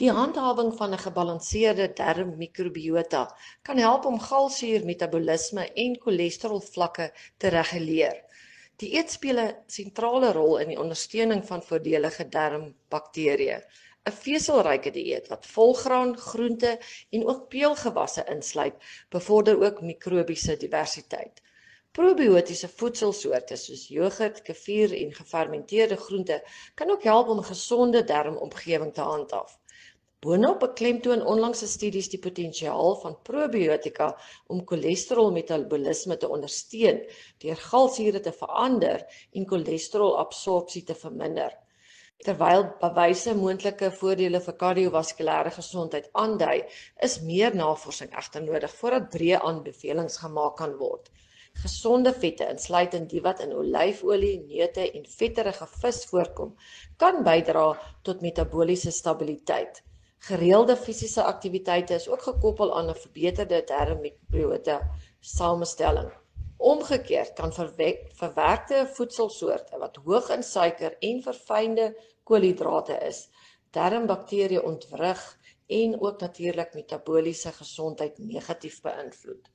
Die handhawing van 'n gebalanseerde darmmikrobiota kan help om galsuurmetabolisme en cholesterolvlakke te reguleer. Dieet speel 'n sentrale rol in die ondersteuning van voordelige darmbakterieë. 'n Veselryke dieet wat volgraan, groente en ook peulgewasse insluit, bevorder ook mikrobiese diversiteit. Probiotiese voedselsoorte soos jogurt, kefir en gefermenteerde groente kan ook help om 'n gesonde darmomgewing te handhaaf. Boonop beklemtoon onlangse studies die potensiaal van probiotika om cholesterolmetabolisme te ondersteun deur galsure te verander en cholesterolabsorpsie te verminder. Terwyl bewyse moontlike voordele vir kardiovaskulêre gesondheid aandui, is meer navorsing egter nodig voordat breë aanbevelings gemaak kan word. Gesonde vette, insluitend die wat in olyfolie, neute en vetterige vis voorkom, kan bydra tot metabooliese stabiliteit. Gereelde fisiese aktiwiteite is ook gekoppel aan 'n verbeterde darmmikrobiota samestelling. Omgekeerd kan verwerkte voedselsoorte wat hoog in suiker en verfynde koolhidrate is, darmbakterieë ontwrig en ook natuurlik metabooliese gesondheid negatief beïnvloed.